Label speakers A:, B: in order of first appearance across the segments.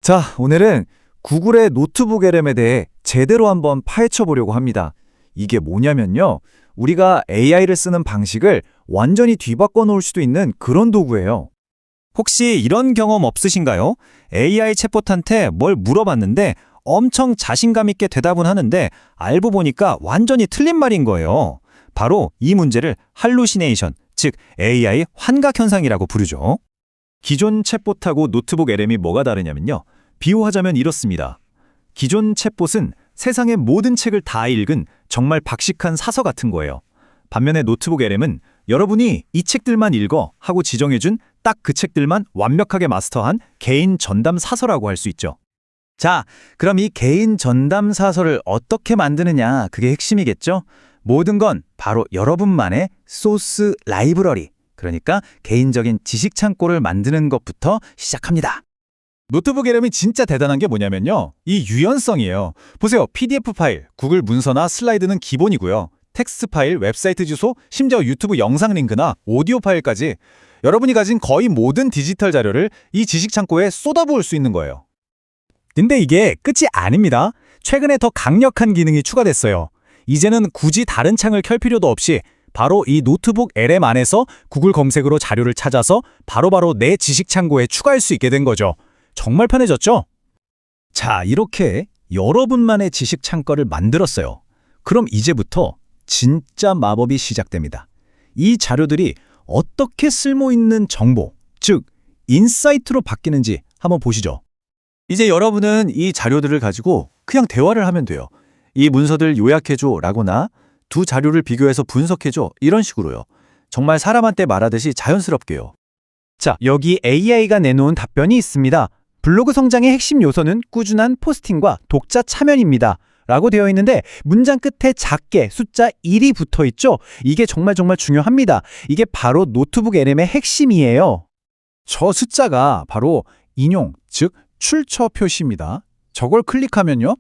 A: 자, 오늘은 구글의 노트북 LM에 대해 제대로 한번 파헤쳐 보려고 합니다. 이게 뭐냐면요. 우리가 AI를 쓰는 방식을 완전히 뒤바꿔 놓을 수도 있는 그런 도구예요.
B: 혹시 이런 경험 없으신가요? AI 챗봇한테 뭘 물어봤는데 엄청 자신감 있게 대답은 하는데 알고 보니까 완전히 틀린 말인 거예요. 바로 이 문제를 할루시네이션, 즉 AI 환각 현상이라고 부르죠.
A: 기존 챗봇하고 노트북 LM이 뭐가 다르냐면요. 비유하자면 이렇습니다. 기존 챗봇은 세상의 모든 책을 다 읽은 정말 박식한 사서 같은 거예요. 반면에 노트북 LM은 여러분이 이 책들만 읽어 하고 지정해준 딱 그 책들만 완벽하게 마스터한 개인 전담 사서라고 할 수 있죠. 자, 그럼 이 개인 전담 사서를 어떻게 만드느냐, 그게 핵심이겠죠? 모든 건 바로 여러분만의 소스 라이브러리, 그러니까 개인적인 지식 창고를 만드는 것부터 시작합니다. 노트북 LM이 진짜 대단한 게 뭐냐면요. 이 유연성이에요. 보세요. PDF 파일, 구글 문서나 슬라이드는 기본이고요. 텍스트 파일, 웹사이트 주소, 심지어 유튜브 영상 링크나 오디오 파일까지 여러분이 가진 거의 모든 디지털 자료를 이 지식 창고에 쏟아부을 수 있는 거예요. 근데 이게 끝이 아닙니다. 최근에 더 강력한 기능이 추가됐어요. 이제는 굳이 다른 창을 켤 필요도 없이 바로 이 노트북 LM 안에서 구글 검색으로 자료를 찾아서 바로바로 내 지식 창고에 추가할 수 있게 된 거죠. 정말 편해졌죠? 자, 이렇게 여러분만의 지식 창고를 만들었어요. 그럼 이제부터 진짜 마법이 시작됩니다. 이 자료들이 어떻게 쓸모있는 정보, 즉 인사이트로 바뀌는지 한번 보시죠. 이제 여러분은 이 자료들을 가지고 그냥 대화를 하면 돼요. 이 문서들 요약해줘 라거나 두 자료를 비교해서 분석해줘 이런 식으로요. 정말 사람한테 말하듯이 자연스럽게요. 자, 여기 AI가 내놓은 답변이 있습니다. 블로그 성장의 핵심 요소는 꾸준한 포스팅과 독자 참여입니다. 라고 되어 있는데 문장 끝에 작게 숫자 1이 붙어 있죠? 이게 정말 중요합니다. 이게 바로 노트북 LM의 핵심이에요. 저 숫자가 바로 인용, 즉 출처 표시입니다. 저걸 클릭하면요.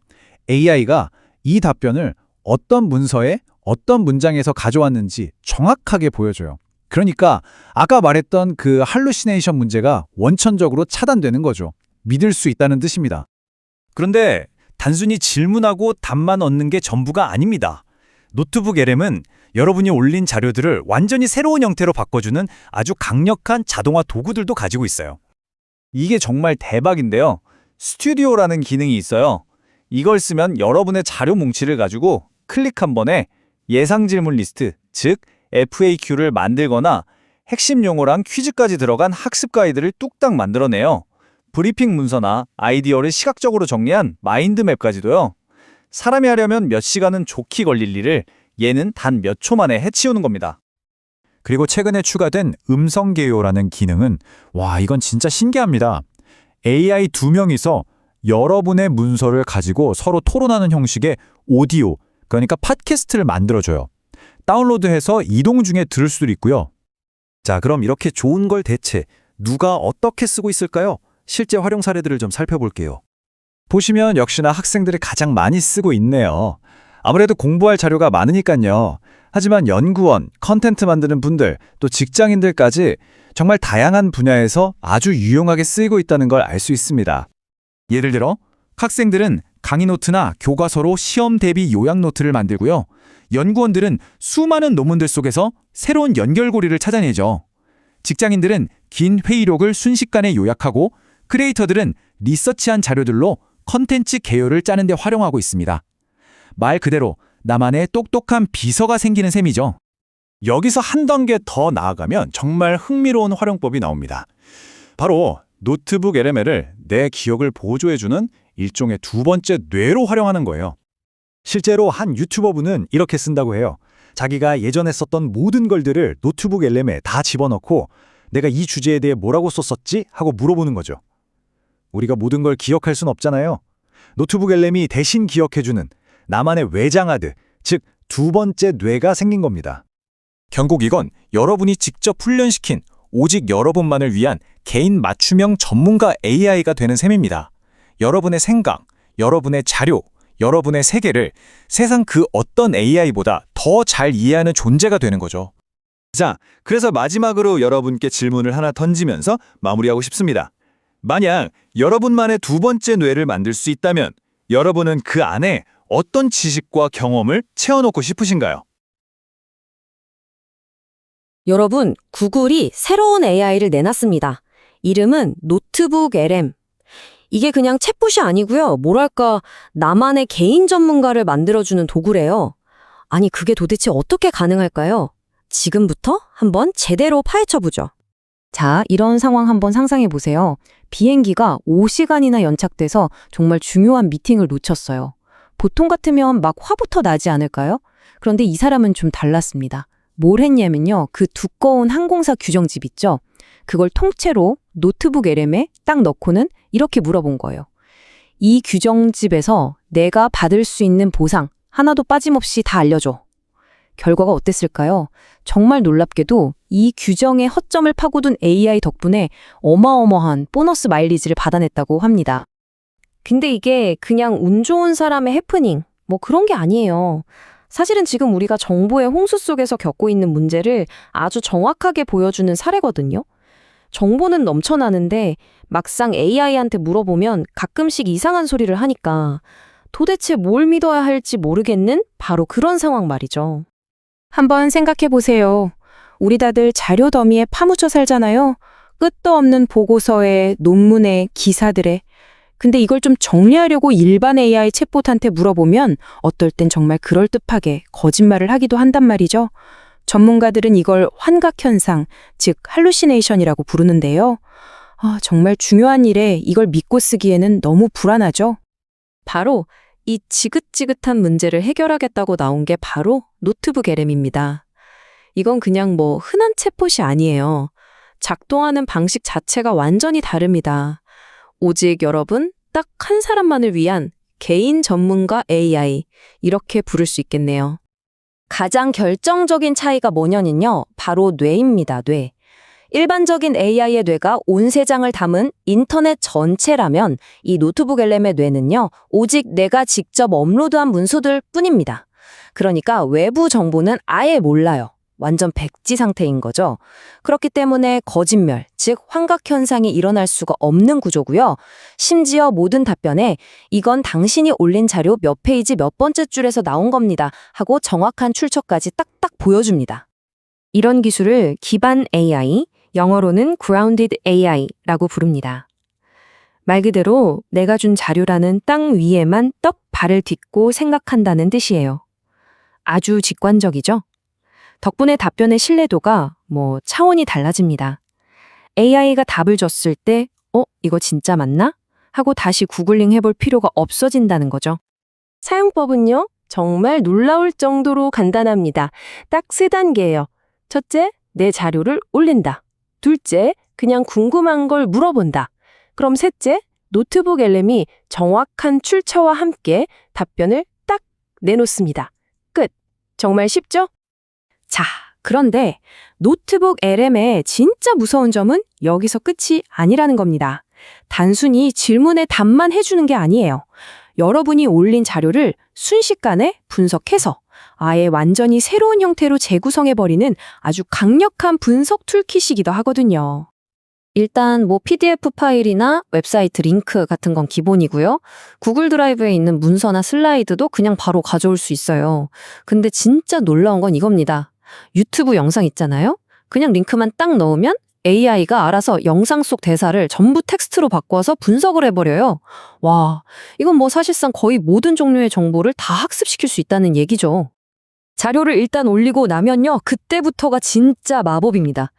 A: AI가 이 답변을 어떤 문서에 어떤 문장에서 가져왔는지 정확하게 보여줘요. 그러니까 아까 말했던 그 할루시네이션 문제가 원천적으로 차단되는 거죠. 믿을 수 있다는 뜻입니다. 그런데 단순히 질문하고 답만 얻는 게 전부가 아닙니다. 노트북 LM은 여러분이 올린 자료들을 완전히 새로운 형태로 바꿔주는 아주 강력한 자동화 도구들도 가지고 있어요. 이게 정말 대박인데요. 스튜디오라는 기능이 있어요. 이걸 쓰면 여러분의 자료 뭉치를 가지고 클릭 한 번에 예상 질문 리스트, 즉 FAQ를 만들거나 핵심 용어랑 퀴즈까지 들어간 학습 가이드를 뚝딱 만들어내요. 브리핑 문서나 아이디어를 시각적으로 정리한 마인드맵까지도요. 사람이 하려면 몇 시간은 좋게 걸릴 일을 얘는 단 몇 초 만에 해치우는 겁니다. 그리고 최근에 추가된 음성 개요라는 기능은 이건 진짜 신기합니다. AI 2명이서 여러분의 문서를 가지고 서로 토론하는 형식의 오디오, 그러니까 팟캐스트를 만들어줘요. 다운로드해서 이동 중에 들을 수도 있고요. 자, 그럼 이렇게 좋은 걸 대체 누가 어떻게 쓰고 있을까요? 실제 활용 사례들을 좀 살펴볼게요. 보시면 역시나 학생들이 가장 많이 쓰고 있네요. 아무래도 공부할 자료가 많으니까요. 하지만 연구원, 컨텐트 만드는 분들, 또 직장인들까지 정말 다양한 분야에서 아주 유용하게 쓰이고 있다는 걸 알 수 있습니다. 예를 들어 학생들은 강의 노트나 교과서로 시험 대비 요약 노트를 만들고요. 연구원들은 수많은 논문들 속에서 새로운 연결고리를 찾아내죠. 직장인들은 긴 회의록을 순식간에 요약하고 크리에이터들은 리서치한 자료들로 컨텐츠 개요를 짜는 데 활용하고 있습니다. 말 그대로 나만의 똑똑한 비서가 생기는 셈이죠. 여기서 한 단계 더 나아가면 정말 흥미로운 활용법이 나옵니다. 바로 노트북 LM을 내 기억을 보조해주는 일종의 두 번째 뇌로 활용하는 거예요. 실제로 한 유튜버분은 이렇게 쓴다고 해요. 자기가 예전에 썼던 모든 글들을 노트북 LM에 다 집어넣고 내가 이 주제에 대해 뭐라고 썼었지? 하고 물어보는 거죠. 우리가 모든 걸 기억할 순 없잖아요. 노트북 LM이 대신 기억해주는 나만의 외장하드, 즉 두 번째 뇌가 생긴 겁니다. 결국 이건 여러분이 직접 훈련시킨 오직 여러분만을 위한 개인 맞춤형 전문가 AI가 되는 셈입니다. 여러분의 생각, 여러분의 자료, 여러분의 세계를 세상 그 어떤 AI보다 더 잘 이해하는 존재가 되는 거죠. 자, 그래서 마지막으로 여러분께 질문을 하나 던지면서 마무리하고 싶습니다. 만약 여러분만의 두 번째 뇌를 만들 수 있다면 여러분은 그 안에 어떤 지식과 경험을 채워넣고 싶으신가요?
C: 여러분, 구글이 새로운 AI를 내놨습니다. 이름은 노트북 LM. 이게 그냥 챗봇이 아니고요. 뭐랄까, 나만의 개인 전문가를 만들어주는 도구래요. 아니, 그게 도대체 어떻게 가능할까요? 지금부터 한번 제대로 파헤쳐보죠. 자, 이런 상황 한번 상상해 보세요. 비행기가 5시간이나 연착돼서 정말 중요한 미팅을 놓쳤어요. 보통 같으면 막 화부터 나지 않을까요? 그런데 이 사람은 좀 달랐습니다. 뭘 했냐면요. 그 두꺼운 항공사 규정집 있죠? 그걸 통째로 노트북 LM에 딱 넣고는 이렇게 물어본 거예요. 이 규정집에서 내가 받을 수 있는 보상 하나도 빠짐없이 다 알려줘. 결과가 어땠을까요? 정말 놀랍게도 이 규정의 허점을 파고든 AI 덕분에 어마어마한 보너스 마일리지를 받아냈다고 합니다. 근데 이게 그냥 운 좋은 사람의 해프닝, 뭐 그런 게 아니에요. 사실은 지금 우리가 정보의 홍수 속에서 겪고 있는 문제를 아주 정확하게 보여주는 사례거든요. 정보는 넘쳐나는데 막상 AI한테 물어보면 가끔씩 이상한 소리를 하니까 도대체 뭘 믿어야 할지 모르겠는 바로 그런 상황 말이죠. 한번 생각해 보세요. 우리 다들 자료 더미에 파묻혀 살잖아요. 끝도 없는 보고서에, 논문에, 기사들에. 근데 이걸 좀 정리하려고 일반 AI 챗봇한테 물어보면 어떨 땐 정말 그럴듯하게 거짓말을 하기도 한단 말이죠. 전문가들은 이걸 환각현상, 즉 할루시네이션이라고 부르는데요. 정말 중요한 일에 이걸 믿고 쓰기에는 너무 불안하죠. 바로 이 지긋지긋한 문제를 해결하겠다고 나온 게 바로 노트북 LM입니다. 이건 그냥 뭐 흔한 챗봇이 아니에요. 작동하는 방식 자체가 완전히 다릅니다. 오직 여러분, 딱 한 사람만을 위한 개인 전문가 AI, 이렇게 부를 수 있겠네요. 가장 결정적인 차이가 뭐냐면요. 바로 뇌입니다, 뇌. 일반적인 AI의 뇌가 온 세상을 담은 인터넷 전체라면 이 노트북 LM의 뇌는요. 오직 내가 직접 업로드한 문서들 뿐입니다. 그러니까 외부 정보는 아예 몰라요. 완전 백지 상태인 거죠. 그렇기 때문에 거짓말, 즉 환각현상이 일어날 수가 없는 구조고요. 심지어 모든 답변에 이건 당신이 올린 자료 몇 페이지 몇 번째 줄에서 나온 겁니다 하고 정확한 출처까지 딱딱 보여줍니다. 이런 기술을 기반 AI, 영어로는 grounded AI라고 부릅니다. 말 그대로 내가 준 자료라는 땅 위에만 떡 발을 딛고 생각한다는 뜻이에요. 아주 직관적이죠? 덕분에 답변의 신뢰도가 차원이 달라집니다. AI가 답을 줬을 때 이거 진짜 맞나? 하고 다시 구글링 해볼 필요가 없어진다는 거죠. 사용법은요, 정말 놀라울 정도로 간단합니다. 딱 3단계예요. 첫째, 내 자료를 올린다. 둘째, 그냥 궁금한 걸 물어본다. 그럼 셋째, 노트북 LM이 정확한 출처와 함께 답변을 딱 내놓습니다. 끝. 정말 쉽죠? 자, 그런데 노트북 LM의 진짜 무서운 점은 여기서 끝이 아니라는 겁니다. 단순히 질문에 답만 해주는 게 아니에요. 여러분이 올린 자료를 순식간에 분석해서 아예 완전히 새로운 형태로 재구성해버리는 아주 강력한 분석 툴킷이기도 하거든요. 일단 PDF 파일이나 웹사이트 링크 같은 건 기본이고요. 구글 드라이브에 있는 문서나 슬라이드도 그냥 바로 가져올 수 있어요. 근데 진짜 놀라운 건 이겁니다. 유튜브 영상 있잖아요? 그냥 링크만 딱 넣으면 AI가 알아서 영상 속 대사를 전부 텍스트로 바꿔서 분석을 해버려요. 와, 이건 사실상 거의 모든 종류의 정보를 다 학습시킬 수 있다는 얘기죠. 자료를 일단 올리고 나면요, 그때부터가 진짜 마법입니다.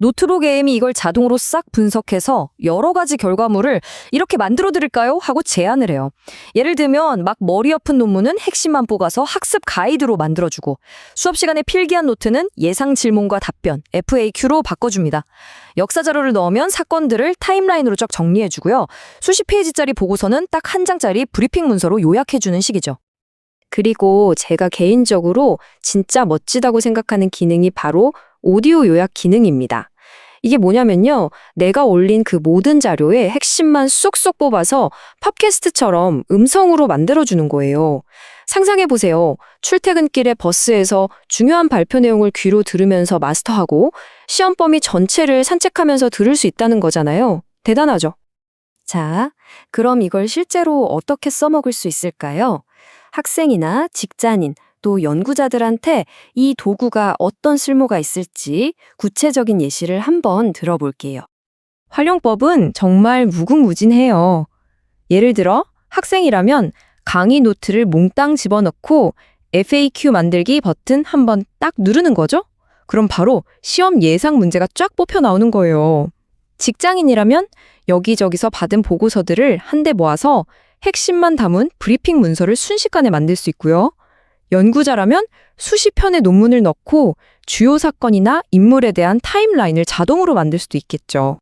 C: 노트북 LM이 이걸 자동으로 싹 분석해서 여러 가지 결과물을 이렇게 만들어 드릴까요? 하고 제안을 해요. 예를 들면 막 머리 아픈 논문은 핵심만 뽑아서 학습 가이드로 만들어주고 수업 시간에 필기한 노트는 예상 질문과 답변, FAQ로 바꿔줍니다. 역사 자료를 넣으면 사건들을 타임라인으로 쫙 정리해주고요. 수십 페이지짜리 보고서는 딱 한 장짜리 브리핑 문서로 요약해주는 식이죠. 그리고 제가 개인적으로 진짜 멋지다고 생각하는 기능이 바로 오디오 요약 기능입니다. 이게 뭐냐면요. 내가 올린 그 모든 자료의 핵심만 쏙쏙 뽑아서 팟캐스트처럼 음성으로 만들어주는 거예요. 상상해보세요. 출퇴근길에 버스에서 중요한 발표 내용을 귀로 들으면서 마스터하고 시험 범위 전체를 산책하면서 들을 수 있다는 거잖아요. 대단하죠? 자, 그럼 이걸 실제로 어떻게 써먹을 수 있을까요? 학생이나 직장인, 또 연구자들한테 이 도구가 어떤 쓸모가 있을지 구체적인 예시를 한번 들어볼게요. 활용법은 정말 무궁무진해요. 예를 들어 학생이라면 강의 노트를 몽땅 집어넣고 FAQ 만들기 버튼 한번 딱 누르는 거죠? 그럼 바로 시험 예상 문제가 쫙 뽑혀 나오는 거예요. 직장인이라면 여기저기서 받은 보고서들을 한데 모아서 핵심만 담은 브리핑 문서를 순식간에 만들 수 있고요. 연구자라면 수십 편의 논문을 넣고 주요 사건이나 인물에 대한 타임라인을 자동으로 만들 수도 있겠죠.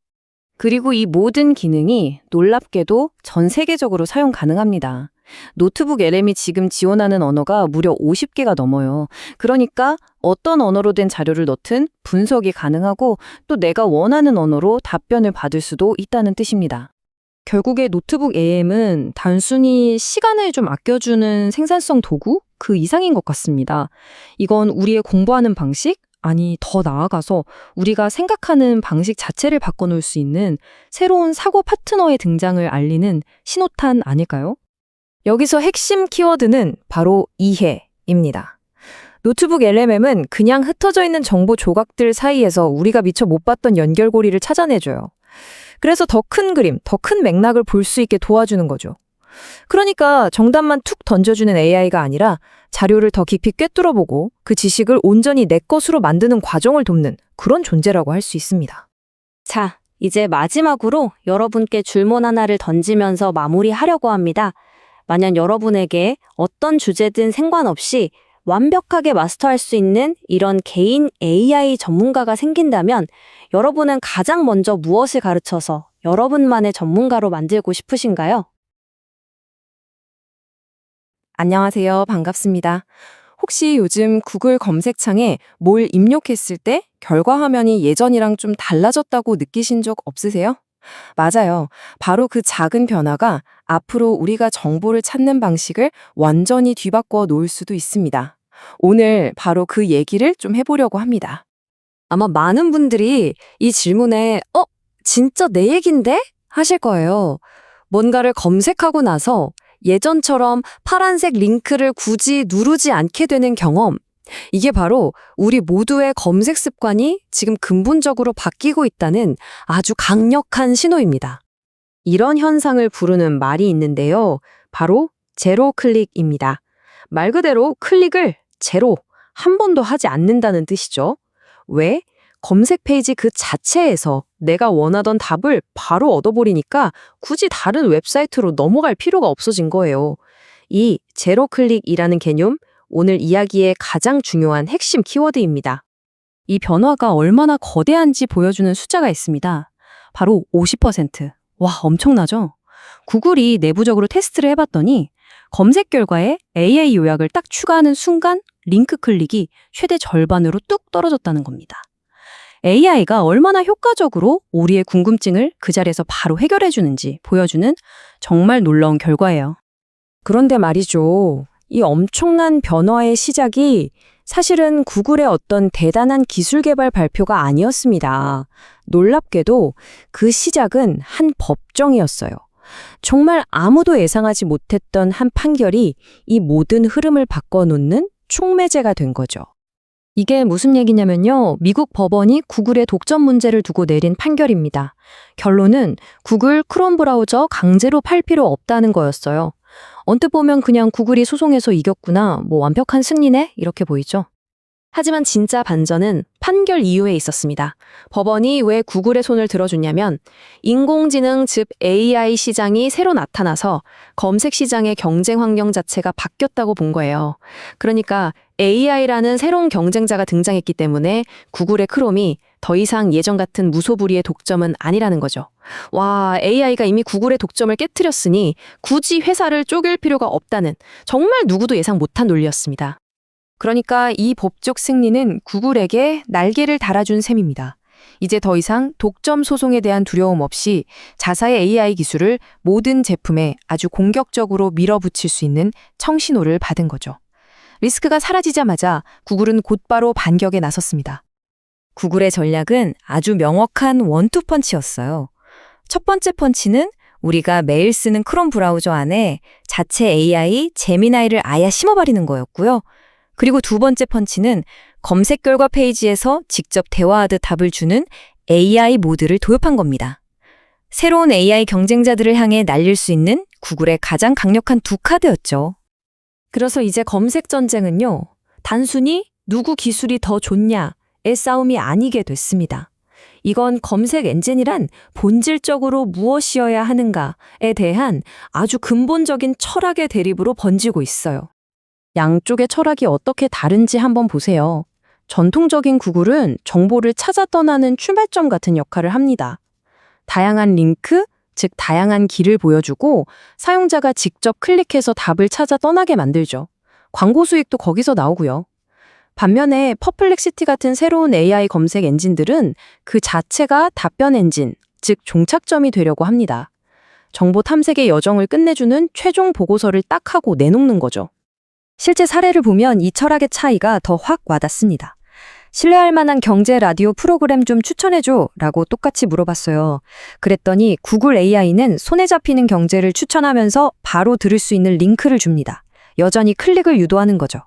C: 그리고 이 모든 기능이 놀랍게도 전 세계적으로 사용 가능합니다. 노트북 LM이 지금 지원하는 언어가 무려 50개가 넘어요. 그러니까 어떤 언어로 된 자료를 넣든 분석이 가능하고 또 내가 원하는 언어로 답변을 받을 수도 있다는 뜻입니다. 결국에 노트북 AM은 단순히 시간을 좀 아껴주는 생산성 도구? 그 이상인 것 같습니다. 이건 우리의 공부하는 방식? 아니, 더 나아가서 우리가 생각하는 방식 자체를 바꿔놓을 수 있는 새로운 사고 파트너의 등장을 알리는 신호탄 아닐까요? 여기서 핵심 키워드는 바로 이해입니다. 노트북 LMM은 그냥 흩어져 있는 정보 조각들 사이에서 우리가 미처 못 봤던 연결고리를 찾아내줘요. 그래서 더 큰 그림, 더 큰 맥락을 볼 수 있게 도와주는 거죠. 그러니까 정답만 툭 던져주는 AI가 아니라 자료를 더 깊이 꿰뚫어보고 그 지식을 온전히 내 것으로 만드는 과정을 돕는 그런 존재라고 할 수 있습니다. 자, 이제 마지막으로 여러분께 질문 하나를 던지면서 마무리하려고 합니다. 만약 여러분에게 어떤 주제든 상관없이 완벽하게 마스터할 수 있는 이런 개인 AI 전문가가 생긴다면 여러분은 가장 먼저 무엇을 가르쳐서 여러분만의 전문가로 만들고 싶으신가요? 안녕하세요. 반갑습니다. 혹시 요즘 구글 검색창에 뭘 입력했을 때 결과 화면이 예전이랑 좀 달라졌다고 느끼신 적 없으세요? 맞아요. 바로 그 작은 변화가 앞으로 우리가 정보를 찾는 방식을 완전히 뒤바꿔 놓을 수도 있습니다. 오늘 바로 그 얘기를 좀 해보려고 합니다. 아마 많은 분들이 이 질문에 진짜 내 얘긴데? 하실 거예요. 뭔가를 검색하고 나서 예전처럼 파란색 링크를 굳이 누르지 않게 되는 경험. 이게 바로 우리 모두의 검색 습관이 지금 근본적으로 바뀌고 있다는 아주 강력한 신호입니다. 이런 현상을 부르는 말이 있는데요. 바로 제로 클릭입니다. 말 그대로 클릭을 제로, 한 번도 하지 않는다는 뜻이죠. 왜? 검색 페이지 그 자체에서 내가 원하던 답을 바로 얻어버리니까 굳이 다른 웹사이트로 넘어갈 필요가 없어진 거예요. 이 제로 클릭이라는 개념, 오늘 이야기의 가장 중요한 핵심 키워드입니다. 이 변화가 얼마나 거대한지 보여주는 숫자가 있습니다. 바로 50%. 와, 엄청나죠? 구글이 내부적으로 테스트를 해봤더니 검색 결과에 AI 요약을 딱 추가하는 순간 링크 클릭이 최대 절반으로 뚝 떨어졌다는 겁니다. AI가 얼마나 효과적으로 우리의 궁금증을 그 자리에서 바로 해결해주는지 보여주는 정말 놀라운 결과예요. 그런데 말이죠. 이 엄청난 변화의 시작이 사실은 구글의 어떤 대단한 기술 개발 발표가 아니었습니다. 놀랍게도 그 시작은 한 법정이었어요. 정말 아무도 예상하지 못했던 한 판결이 이 모든 흐름을 바꿔놓는 촉매제가 된 거죠. 이게 무슨 얘기냐면요. 미국 법원이 구글의 독점 문제를 두고 내린 판결입니다. 결론은 구글 크롬 브라우저 강제로 팔 필요 없다는 거였어요. 언뜻 보면 그냥 구글이 소송에서 이겼구나, 완벽한 승리네? 이렇게 보이죠. 하지만 진짜 반전은 판결 이후에 있었습니다. 법원이 왜 구글의 손을 들어줬냐면 인공지능 즉 AI 시장이 새로 나타나서 검색 시장의 경쟁 환경 자체가 바뀌었다고 본 거예요. 그러니까 AI라는 새로운 경쟁자가 등장했기 때문에 구글의 크롬이 더 이상 예전 같은 무소불위의 독점은 아니라는 거죠. 와, AI가 이미 구글의 독점을 깨트렸으니 굳이 회사를 쪼갤 필요가 없다는 정말 누구도 예상 못한 논리였습니다. 그러니까 이 법적 승리는 구글에게 날개를 달아준 셈입니다. 이제 더 이상 독점 소송에 대한 두려움 없이 자사의 AI 기술을 모든 제품에 아주 공격적으로 밀어붙일 수 있는 청신호를 받은 거죠. 리스크가 사라지자마자 구글은 곧바로 반격에 나섰습니다. 구글의 전략은 아주 명확한 원투펀치였어요. 첫 번째 펀치는 우리가 매일 쓰는 크롬 브라우저 안에 자체 AI 제미나이를 아예 심어버리는 거였고요. 그리고 두 번째 펀치는 검색 결과 페이지에서 직접 대화하듯 답을 주는 AI 모드를 도입한 겁니다. 새로운 AI 경쟁자들을 향해 날릴 수 있는 구글의 가장 강력한 두 카드였죠. 그래서 이제 검색 전쟁은요, 단순히 누구 기술이 더 좋냐의 싸움이 아니게 됐습니다. 이건 검색 엔진이란 본질적으로 무엇이어야 하는가에 대한 아주 근본적인 철학의 대립으로 번지고 있어요. 양쪽의 철학이 어떻게 다른지 한번 보세요. 전통적인 구글은 정보를 찾아 떠나는 출발점 같은 역할을 합니다. 다양한 링크, 즉 다양한 길을 보여주고 사용자가 직접 클릭해서 답을 찾아 떠나게 만들죠. 광고 수익도 거기서 나오고요. 반면에 퍼플렉시티 같은 새로운 AI 검색 엔진들은 그 자체가 답변 엔진, 즉 종착점이 되려고 합니다. 정보 탐색의 여정을 끝내주는 최종 보고서를 딱 하고 내놓는 거죠. 실제 사례를 보면 이 철학의 차이가 더 확 와닿습니다. 신뢰할 만한 경제 라디오 프로그램 좀 추천해줘 라고 똑같이 물어봤어요. 그랬더니 구글 AI는 손에 잡히는 경제를 추천하면서 바로 들을 수 있는 링크를 줍니다. 여전히 클릭을 유도하는 거죠.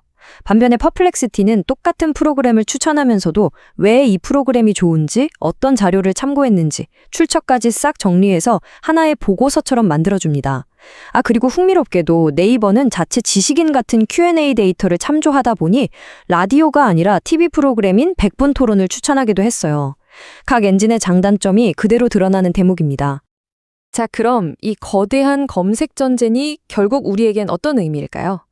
C: 반면에 퍼플렉시티는 똑같은 프로그램을 추천하면서도 왜 이 프로그램이 좋은지, 어떤 자료를 참고했는지, 출처까지 싹 정리해서 하나의 보고서처럼 만들어줍니다. 그리고 흥미롭게도 네이버는 자체 지식인 같은 Q&A 데이터를 참조하다 보니 라디오가 아니라 TV 프로그램인 백분 토론을 추천하기도 했어요. 각 엔진의 장단점이 그대로 드러나는 대목입니다. 자, 그럼 이 거대한 검색 전쟁이 결국 우리에겐 어떤 의미일까요?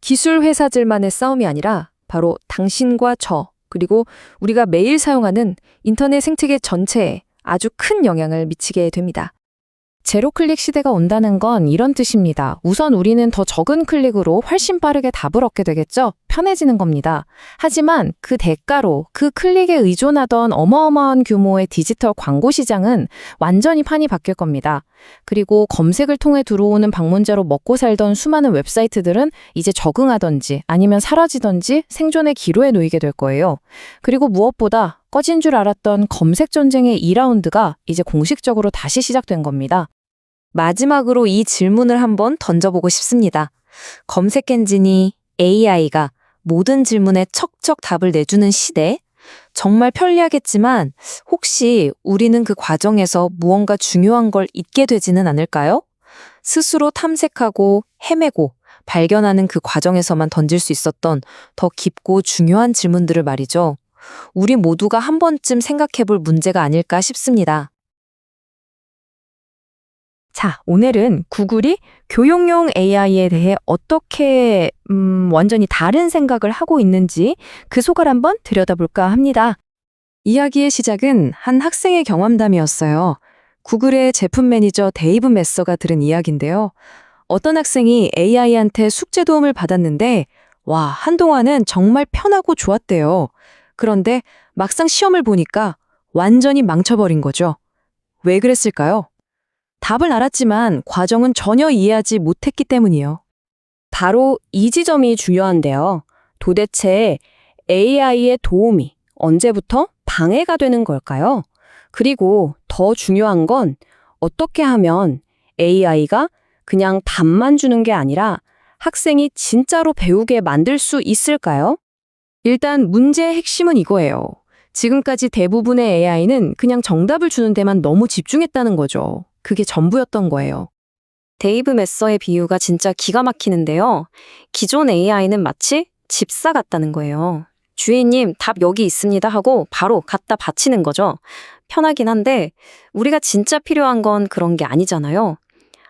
C: 기술 회사들만의 싸움이 아니라 바로 당신과 저, 그리고 우리가 매일 사용하는 인터넷 생태계 전체에 아주 큰 영향을 미치게 됩니다. 제로 클릭 시대가 온다는 건 이런 뜻입니다. 우선 우리는 더 적은 클릭으로 훨씬 빠르게 답을 얻게 되겠죠? 편해지는 겁니다. 하지만 그 대가로 그 클릭에 의존하던 어마어마한 규모의 디지털 광고 시장은 완전히 판이 바뀔 겁니다. 그리고 검색을 통해 들어오는 방문자로 먹고 살던 수많은 웹사이트들은 이제 적응하던지 아니면 사라지던지 생존의 기로에 놓이게 될 거예요. 그리고 무엇보다 꺼진 줄 알았던 검색 전쟁의 2라운드가 이제 공식적으로 다시 시작된 겁니다. 마지막으로 이 질문을 한번 던져보고 싶습니다. 검색 엔진이 AI가 모든 질문에 척척 답을 내주는 시대? 정말 편리하겠지만 혹시 우리는 그 과정에서 무언가 중요한 걸 잊게 되지는 않을까요? 스스로 탐색하고 헤매고 발견하는 그 과정에서만 던질 수 있었던 더 깊고 중요한 질문들을 말이죠. 우리 모두가 한 번쯤 생각해 볼 문제가 아닐까 싶습니다. 자, 오늘은 구글이 교육용 AI에 대해 어떻게 완전히 다른 생각을 하고 있는지 그 속을 한번 들여다볼까 합니다. 이야기의 시작은 한 학생의 경험담이었어요. 구글의 제품 매니저 데이브 메서가 들은 이야기인데요. 어떤 학생이 AI한테 숙제 도움을 받았는데 한동안은 정말 편하고 좋았대요. 그런데 막상 시험을 보니까 완전히 망쳐버린 거죠. 왜 그랬을까요? 답을 알았지만 과정은 전혀 이해하지 못했기 때문이요. 바로 이 지점이 중요한데요. 도대체 AI의 도움이 언제부터 방해가 되는 걸까요? 그리고 더 중요한 건 어떻게 하면 AI가 그냥 답만 주는 게 아니라 학생이 진짜로 배우게 만들 수 있을까요? 일단 문제의 핵심은 이거예요. 지금까지 대부분의 AI는 그냥 정답을 주는 데만 너무 집중했다는 거죠. 그게 전부였던 거예요. 데이브 메서의 비유가 진짜 기가 막히는데요. 기존 AI는 마치 집사 같다는 거예요. 주인님, 답 여기 있습니다 하고 바로 갖다 바치는 거죠. 편하긴 한데 우리가 진짜 필요한 건 그런 게 아니잖아요.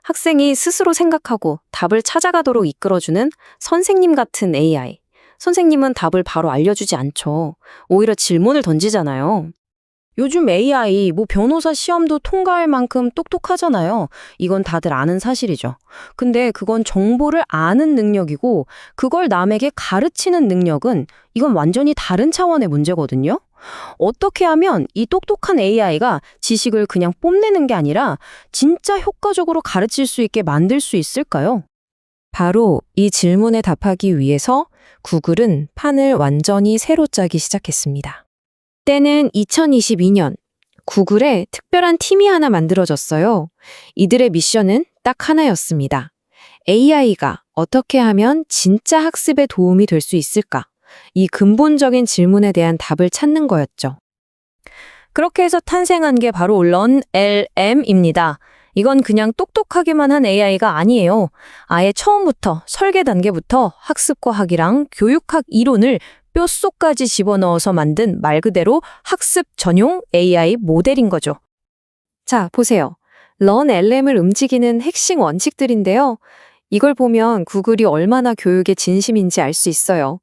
C: 학생이 스스로 생각하고 답을 찾아가도록 이끌어주는 선생님 같은 AI. 선생님은 답을 바로 알려주지 않죠. 오히려 질문을 던지잖아요. 요즘 AI, 변호사 시험도 통과할 만큼 똑똑하잖아요. 이건 다들 아는 사실이죠. 근데 그건 정보를 아는 능력이고 그걸 남에게 가르치는 능력은 이건 완전히 다른 차원의 문제거든요. 어떻게 하면 이 똑똑한 AI가 지식을 그냥 뽐내는 게 아니라 진짜 효과적으로 가르칠 수 있게 만들 수 있을까요? 바로 이 질문에 답하기 위해서 구글은 판을 완전히 새로 짜기 시작했습니다. 때는 2022년, 구글에 특별한 팀이 하나 만들어졌어요. 이들의 미션은 딱 하나였습니다. AI가 어떻게 하면 진짜 학습에 도움이 될 수 있을까? 이 근본적인 질문에 대한 답을 찾는 거였죠. 그렇게 해서 탄생한 게 바로 LLM입니다. 이건 그냥 똑똑하기만 한 AI가 아니에요. 아예 처음부터 설계 단계부터 학습과학이랑 교육학 이론을 뼛속까지 집어넣어서 만든 말 그대로 학습 전용 AI 모델인 거죠. 자, 보세요. LLM을 움직이는 핵심 원칙들인데요. 이걸 보면 구글이 얼마나 교육에 진심인지 알 수 있어요.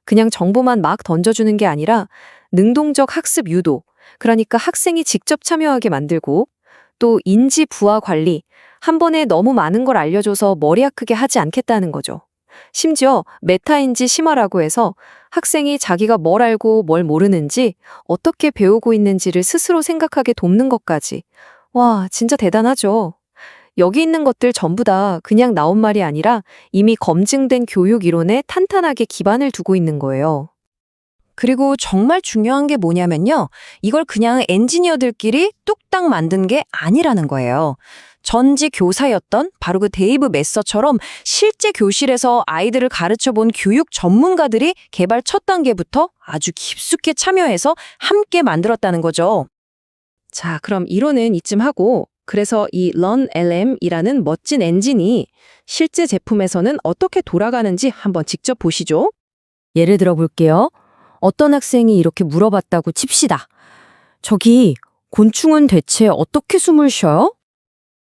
C: 그냥 정보만 막 던져주는 게 아니라 능동적 학습 유도, 그러니까 학생이 직접 참여하게 만들고 또 인지 부하 관리, 한 번에 너무 많은 걸 알려줘서 머리 아프게 하지 않겠다는 거죠. 심지어 메타인지 심화라고 해서 학생이 자기가 뭘 알고 뭘 모르는지 어떻게 배우고 있는지를 스스로 생각하게 돕는 것까지. 와, 진짜 대단하죠. 여기 있는 것들 전부 다 그냥 나온 말이 아니라 이미 검증된 교육 이론에 탄탄하게 기반을 두고 있는 거예요. 그리고 정말 중요한 게 뭐냐면요. 이걸 그냥 엔지니어들끼리 뚝딱 만든 게 아니라는 거예요. 전직 교사였던 바로 그 데이브 메서처럼 실제 교실에서 아이들을 가르쳐 본 교육 전문가들이 개발 첫 단계부터 아주 깊숙이 참여해서 함께 만들었다는 거죠. 자, 그럼 이론은 이쯤 하고 그래서 이 LearnLM이라는 멋진 엔진이 실제 제품에서는 어떻게 돌아가는지 한번 직접 보시죠. 예를 들어 볼게요. 어떤 학생이 이렇게 물어봤다고 칩시다. 저기, 곤충은 대체 어떻게 숨을 쉬어요?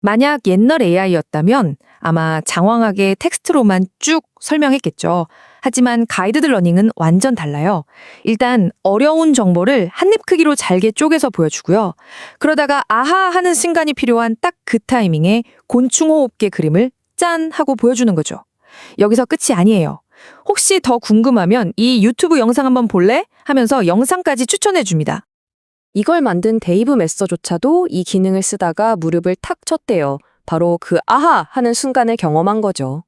C: 만약 옛날 AI였다면 아마 장황하게 텍스트로만 쭉 설명했겠죠. 하지만 가이드드 러닝은 완전 달라요. 일단 어려운 정보를 한입 크기로 잘게 쪼개서 보여주고요. 그러다가 아하 하는 순간이 필요한 딱 그 타이밍에 곤충 호흡기 그림을 짠 하고 보여주는 거죠. 여기서 끝이 아니에요. 혹시 더 궁금하면 이 유튜브 영상 한번 볼래? 하면서 영상까지 추천해 줍니다. 이걸 만든 데이브 메서조차도 이 기능을 쓰다가 무릎을 탁 쳤대요. 바로 그 아하 하는 순간을 경험한 거죠.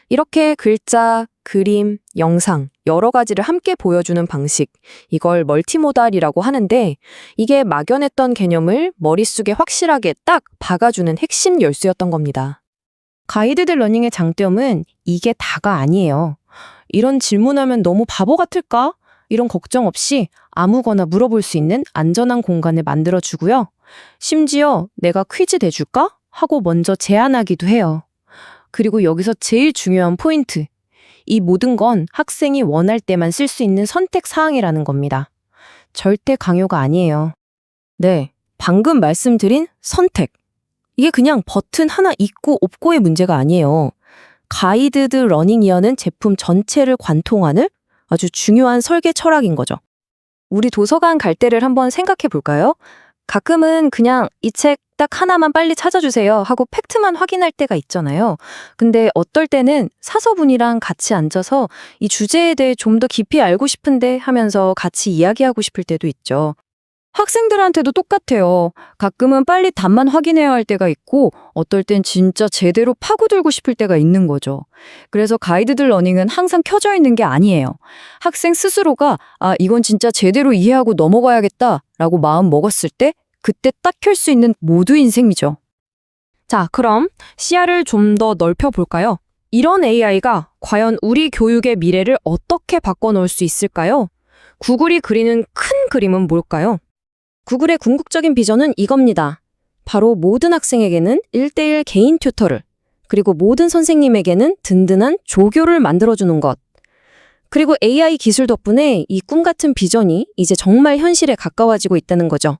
C: 이렇게 글자, 그림, 영상 여러 가지를 함께 보여주는 방식, 이걸 멀티모달이라고 하는데 이게 막연했던 개념을 머릿속에 확실하게 딱 박아주는 핵심 열쇠였던 겁니다. 가이드드 러닝의 장점은 이게 다가 아니에요. 이런 질문하면 너무 바보 같을까? 이런 걱정 없이 아무거나 물어볼 수 있는 안전한 공간을 만들어주고요. 심지어 내가 퀴즈 내줄까? 하고 먼저 제안하기도 해요. 그리고 여기서 제일 중요한 포인트. 이 모든 건 학생이 원할 때만 쓸 수 있는 선택 사항이라는 겁니다. 절대 강요가 아니에요. 네, 방금 말씀드린 선택. 이게 그냥 버튼 하나 있고 없고의 문제가 아니에요. 가이드드 러닝이어는 제품 전체를 관통하는 아주 중요한 설계 철학인 거죠. 우리 도서관 갈 때를 한번 생각해 볼까요? 가끔은 그냥 이 책 딱 하나만 빨리 찾아주세요 하고 팩트만 확인할 때가 있잖아요. 근데 어떨 때는 사서분이랑 같이 앉아서 이 주제에 대해 좀 더 깊이 알고 싶은데 하면서 같이 이야기하고 싶을 때도 있죠. 학생들한테도 똑같아요. 가끔은 빨리 답만 확인해야 할 때가 있고 어떨 땐 진짜 제대로 파고들고 싶을 때가 있는 거죠. 그래서 가이드드 러닝은 항상 켜져 있는 게 아니에요. 학생 스스로가 이건 진짜 제대로 이해하고 넘어가야겠다라고 마음 먹었을 때 그때 딱 켤 수 있는 모두인 셈이죠. 자, 그럼 시야를 좀 더 넓혀볼까요? 이런 AI가 과연 우리 교육의 미래를 어떻게 바꿔놓을 수 있을까요? 구글이 그리는 큰 그림은 뭘까요? 구글의 궁극적인 비전은 이겁니다. 바로 모든 학생에게는 1:1 개인 튜터를, 그리고 모든 선생님에게는 든든한 조교를 만들어주는 것. 그리고 AI 기술 덕분에 이 꿈 같은 비전이 이제 정말 현실에 가까워지고 있다는 거죠.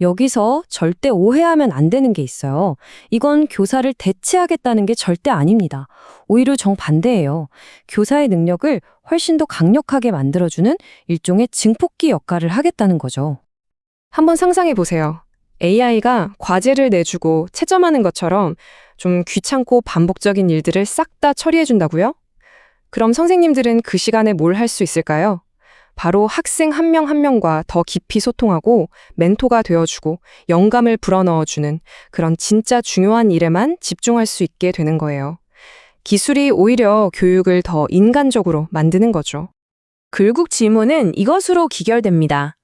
C: 여기서 절대 오해하면 안 되는 게 있어요. 이건 교사를 대체하겠다는 게 절대 아닙니다. 오히려 정반대예요. 교사의 능력을 훨씬 더 강력하게 만들어주는 일종의 증폭기 역할을 하겠다는 거죠. 한번 상상해 보세요. AI가 과제를 내주고 채점하는 것처럼 좀 귀찮고 반복적인 일들을 싹 다 처리해 준다고요? 그럼 선생님들은 그 시간에 뭘 할 수 있을까요? 바로 학생 한 명 한 명과 더 깊이 소통하고 멘토가 되어주고 영감을 불어넣어주는 그런 진짜 중요한 일에만 집중할 수 있게 되는 거예요. 기술이 오히려 교육을 더 인간적으로 만드는 거죠. 결국 질문은 이것으로 귀결됩니다.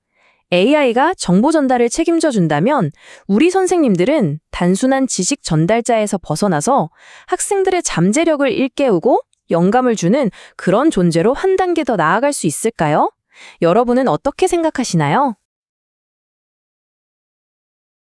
D: AI가 정보 전달을 책임져 준다면 우리 선생님들은 단순한 지식 전달자에서 벗어나서 학생들의 잠재력을 일깨우고 영감을 주는 그런 존재로 한 단계 더 나아갈 수 있을까요? 여러분은 어떻게 생각하시나요?